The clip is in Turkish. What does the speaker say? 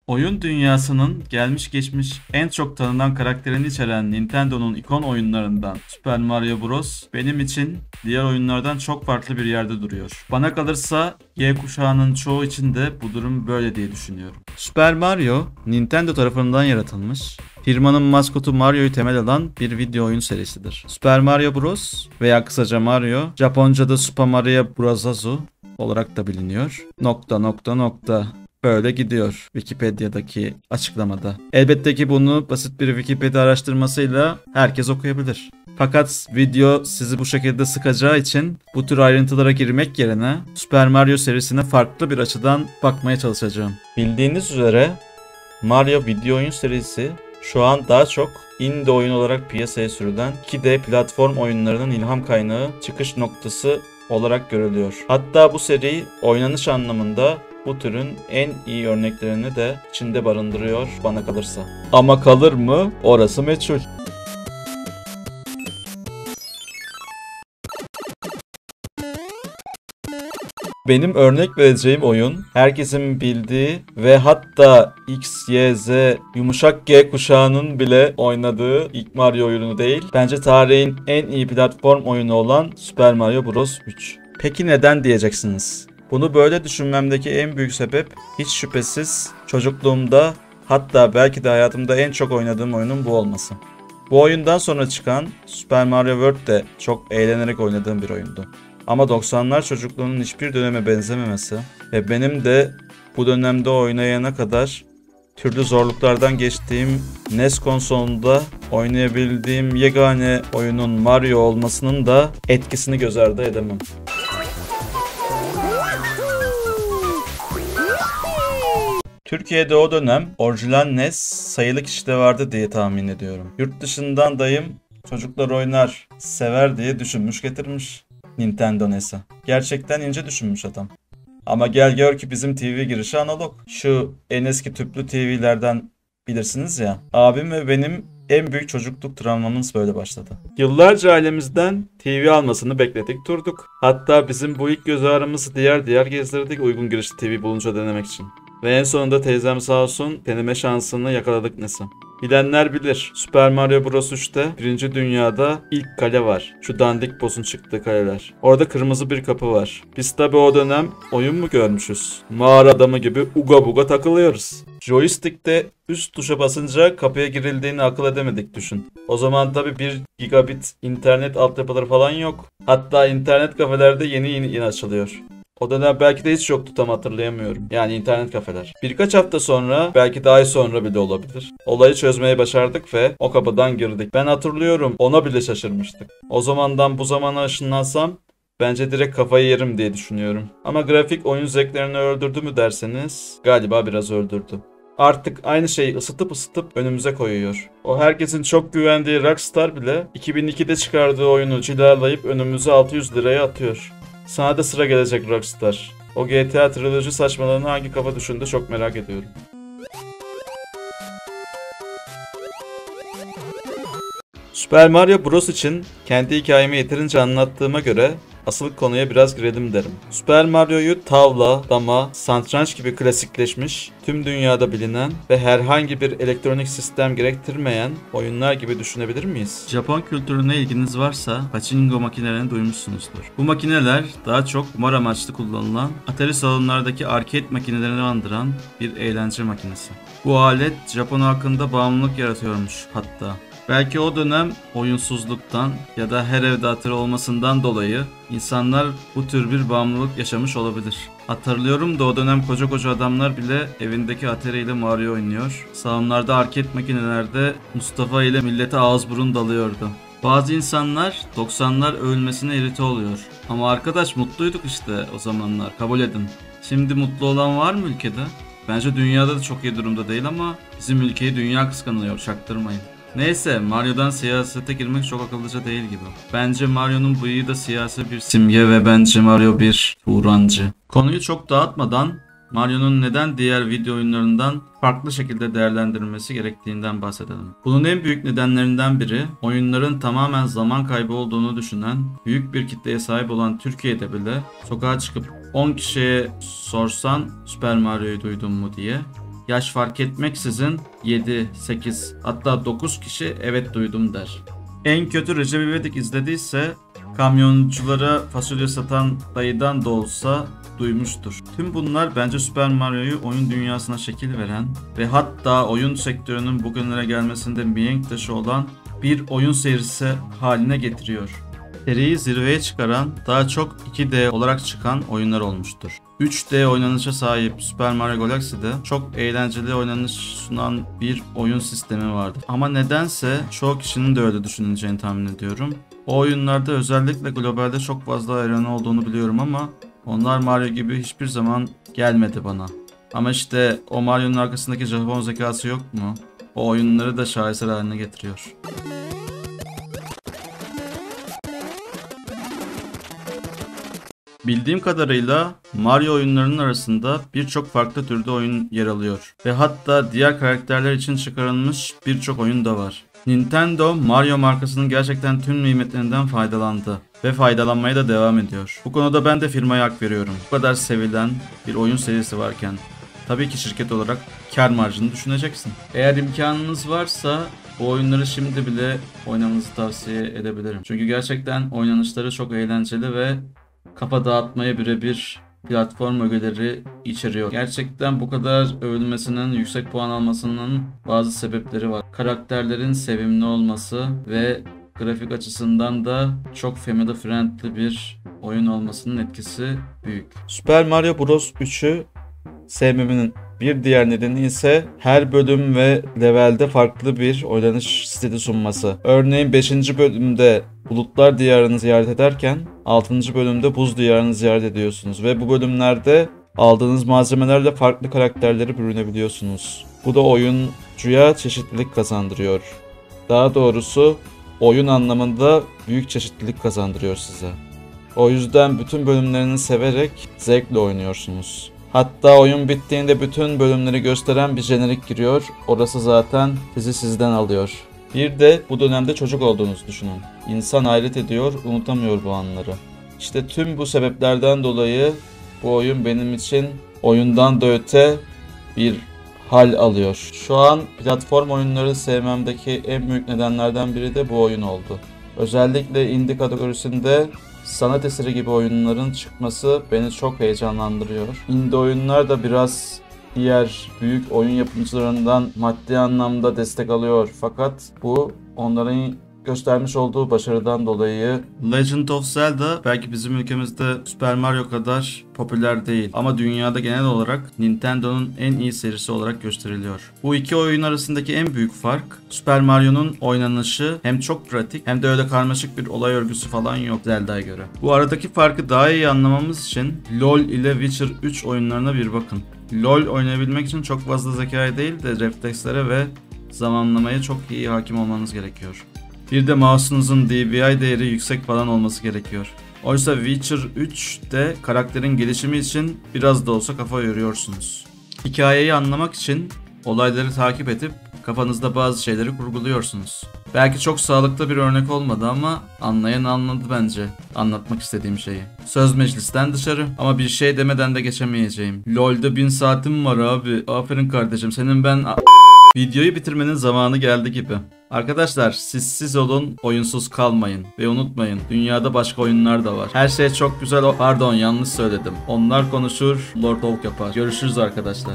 Oyun dünyasının gelmiş geçmiş en çok tanınan karakterini içeren Nintendo'nun ikon oyunlarından Super Mario Bros. Benim için diğer oyunlardan çok farklı bir yerde duruyor. Bana kalırsa Y kuşağının çoğu için de bu durum böyle diye düşünüyorum. Super Mario, Nintendo tarafından yaratılmış, firmanın maskotu Mario'yu temel alan bir video oyun serisidir. Super Mario Bros. Veya kısaca Mario, Japonca'da Super Mario Brosazu olarak da biliniyor. Böyle gidiyor Wikipedia'daki açıklamada. Elbette ki bunu basit bir Wikipedia araştırmasıyla herkes okuyabilir. Fakat video sizi bu şekilde sıkacağı için bu tür ayrıntılara girmek yerine Super Mario serisine farklı bir açıdan bakmaya çalışacağım. Bildiğiniz üzere Mario video oyun serisi şu an daha çok indie oyun olarak piyasaya sürülen 2D platform oyunlarının ilham kaynağı, çıkış noktası olarak görülüyor. Hatta bu seri oynanış anlamında bu türün en iyi örneklerini de içinde barındırıyor bana kalırsa. Ama kalır mı? Orası meçhul. Benim örnek vereceğim oyun herkesin bildiği ve hatta X, Y, Z, yumuşak G kuşağının bile oynadığı ilk Mario oyunu değil. Bence tarihin en iyi platform oyunu olan Super Mario Bros. 3. Peki neden diyeceksiniz? Bunu böyle düşünmemdeki en büyük sebep hiç şüphesiz çocukluğumda, hatta belki de hayatımda en çok oynadığım oyunun bu olması. Bu oyundan sonra çıkan Super Mario World de çok eğlenerek oynadığım bir oyundu. Ama 90'lar çocukluğunun hiçbir döneme benzememesi ve benim de bu dönemde oynayana kadar türlü zorluklardan geçtiğim NES konsolunda oynayabildiğim yegane oyunun Mario olmasının da etkisini göz ardı edemem. Türkiye'de o dönem orijinal NES sayılı kişide vardı diye tahmin ediyorum. Yurt dışından dayım çocuklar oynar, sever diye düşünmüş getirmiş Nintendo NES'i. Gerçekten ince düşünmüş adam. Ama gel gör ki bizim TV girişi analog. Şu en eski tüplü TV'lerden bilirsiniz ya. Abim ve benim en büyük çocukluk travmamız böyle başladı. Yıllarca ailemizden TV almasını bekledik durduk. Hatta bizim bu ilk göz ağrımızı diğer diğer gezdirdik uygun girişli TV bulunca denemek için. Ve en sonunda teyzem sağ olsun deneme şansını yakaladık nesi. Bilenler bilir. Super Mario Bros. 3'te 1. Dünyada ilk kale var. Şu dandik boss'un çıktığı kaleler. Orada kırmızı bir kapı var. Biz tabi o dönem oyun mu görmüşüz? Mağara adamı gibi uga buga takılıyoruz. Joystick'te üst tuşa basınca kapıya girildiğini akıl edemedik düşün. O zaman tabi 1 gigabit internet altyapıları falan yok. Hatta internet kafelerde yeni açılıyor. O dönem belki de hiç yoktu, tam hatırlayamıyorum. Yani internet kafeler. Birkaç hafta sonra, belki de ay sonra bile olabilir. Olayı çözmeye başardık ve o kapıdan girdik. Ben hatırlıyorum, ona bile şaşırmıştık. O zamandan bu zamana ışınlansam bence direkt kafayı yerim diye düşünüyorum. Ama grafik oyun zevklerini öldürdü mü derseniz galiba biraz öldürdü. Artık aynı şeyi ısıtıp önümüze koyuyor. O herkesin çok güvendiği Rockstar bile 2002'de çıkardığı oyunu cilalayıp önümüze 600 liraya atıyor. Sana da sıra gelecek Rockstar. O GTA triloji saçmalığını hangi kafa düşündü çok merak ediyorum. Super Mario Bros. İçin kendi hikayemi yeterince anlattığıma göre asıl konuya biraz girelim derim. Super Mario'yu tavla, dama, satranç gibi klasikleşmiş, tüm dünyada bilinen ve herhangi bir elektronik sistem gerektirmeyen oyunlar gibi düşünebilir miyiz? Japon kültürüne ilginiz varsa pachinko makinelerini duymuşsunuzdur. Bu makineler daha çok kumar amaçlı kullanılan Atari salonlardaki arcade makinelerini andıran bir eğlence makinesi. Bu alet Japon halkında bağımlılık yaratıyormuş hatta. Belki o dönem oyunsuzluktan ya da her evde Atari olmasından dolayı insanlar bu tür bir bağımlılık yaşamış olabilir. Hatırlıyorum da o dönem koca adamlar bile evindeki Atari ile Mario oynuyor. Salonlarda arcade makinelerde Mustafa ile millete ağız burun dalıyordu. Bazı insanlar 90'lar övülmesine irite oluyor. Ama arkadaş mutluyduk işte o zamanlar, kabul edin. Şimdi mutlu olan var mı ülkede? Bence dünyada da çok iyi durumda değil ama bizim ülkeyi dünya kıskanıyor, çaktırmayın. Neyse, Mario'dan siyasete girmek çok akıllıca değil gibi. Bence Mario'nun bıyığı da siyasi bir simge ve bence Mario bir Turancı. Konuyu çok dağıtmadan Mario'nun neden diğer video oyunlarından farklı şekilde değerlendirilmesi gerektiğinden bahsedelim. Bunun en büyük nedenlerinden biri oyunların tamamen zaman kaybı olduğunu düşünen büyük bir kitleye sahip olan Türkiye'de bile sokağa çıkıp 10 kişiye sorsan Super Mario'yu duydun mu diye yaş fark etmeksizin 7, 8 hatta 9 kişi evet duydum der. En kötü Recep İvedik izlediyse kamyonculara fasulye satan dayıdan da olsa duymuştur. Tüm bunlar bence Super Mario'yu oyun dünyasına şekil veren ve hatta oyun sektörünün bugünlere gelmesinde mihenk taşı olan bir oyun serisi haline getiriyor. Seriyi zirveye çıkaran daha çok 2D olarak çıkan oyunlar olmuştur. 3D oynanışa sahip Super Mario Galaxy'de çok eğlenceli oynanış sunan bir oyun sistemi vardı. Ama nedense çoğu kişinin de öyle düşüneceğini tahmin ediyorum. O oyunlarda özellikle globalde çok fazla hayranı olduğunu biliyorum ama onlar Mario gibi hiçbir zaman gelmedi bana. Ama işte o Mario'nun arkasındaki Japon zekası yok mu? O oyunları da şaheser haline getiriyor. Bildiğim kadarıyla Mario oyunlarının arasında birçok farklı türde oyun yer alıyor ve hatta diğer karakterler için çıkarılmış birçok oyun da var. Nintendo, Mario markasının gerçekten tüm nimetlerinden faydalandı ve faydalanmaya da devam ediyor. Bu konuda ben de firmaya hak veriyorum. Bu kadar sevilen bir oyun serisi varken tabii ki şirket olarak kar marjını düşüneceksin. Eğer imkanınız varsa bu oyunları şimdi bile oynamanızı tavsiye edebilirim. Çünkü gerçekten oynanışları çok eğlenceli ve kafa dağıtmaya birebir platform ögeleri içeriyor. Gerçekten bu kadar övülmesinin, yüksek puan almasının bazı sebepleri var. Karakterlerin sevimli olması ve grafik açısından da çok family friendly bir oyun olmasının etkisi büyük. Super Mario Bros. 3'ü sevmemin bir diğer nedeni ise her bölüm ve levelde farklı bir oynanış stili sunması. Örneğin 5. bölümde Bulutlar Diyarı'nı ziyaret ederken 6. bölümde Buz Diyarı'nı ziyaret ediyorsunuz ve bu bölümlerde aldığınız malzemelerle farklı karakterleri bürünebiliyorsunuz. Bu da oyuncuya çeşitlilik kazandırıyor. Daha doğrusu oyun anlamında büyük çeşitlilik kazandırıyor size. O yüzden bütün bölümlerini severek zevkle oynuyorsunuz. Hatta oyun bittiğinde bütün bölümleri gösteren bir jenerik giriyor. Orası zaten sizi sizden alıyor. Bir de bu dönemde çocuk olduğunuzu düşünün. İnsan hayret ediyor, unutamıyor bu anları. İşte tüm bu sebeplerden dolayı bu oyun benim için oyundan da öte bir hal alıyor. Şu an platform oyunları sevmemdeki en büyük nedenlerden biri de bu oyun oldu. Özellikle indie kategorisinde sanat eseri gibi oyunların çıkması beni çok heyecanlandırıyor. Indie oyunlar da biraz diğer büyük oyun yapımcılarından maddi anlamda destek alıyor. Fakat bu onların göstermiş olduğu başarıdan dolayı. Legend of Zelda belki bizim ülkemizde Super Mario kadar popüler değil ama dünyada genel olarak Nintendo'nun en iyi serisi olarak gösteriliyor. Bu iki oyun arasındaki en büyük fark Super Mario'nun oynanışı hem çok pratik hem de öyle karmaşık bir olay örgüsü falan yok Zelda'ya göre. Bu aradaki farkı daha iyi anlamamız için LoL ile Witcher 3 oyunlarına bir bakın. LoL oynayabilmek için çok fazla zekaya değil de reflekslere ve zamanlamaya çok iyi hakim olmanız gerekiyor. Bir de mouse'unuzun DPI değeri yüksek falan olması gerekiyor. Oysa Witcher 3'te karakterin gelişimi için biraz da olsa kafa yoruyorsunuz. Hikayeyi anlamak için olayları takip edip kafanızda bazı şeyleri kurguluyorsunuz. Belki çok sağlıklı bir örnek olmadı ama anlayan anladı bence anlatmak istediğim şeyi. Söz meclisten dışarı ama bir şey demeden de geçemeyeceğim. LoL'de 1000 saatim var abi. Aferin kardeşim senin ben... Videoyu bitirmenin zamanı geldi gibi. Arkadaşlar siz olun, oyunsuz kalmayın ve unutmayın dünyada başka oyunlar da var. Her şey çok güzel, pardon yanlış söyledim. Onlar konuşur, Lord Hawk yapar. Görüşürüz arkadaşlar.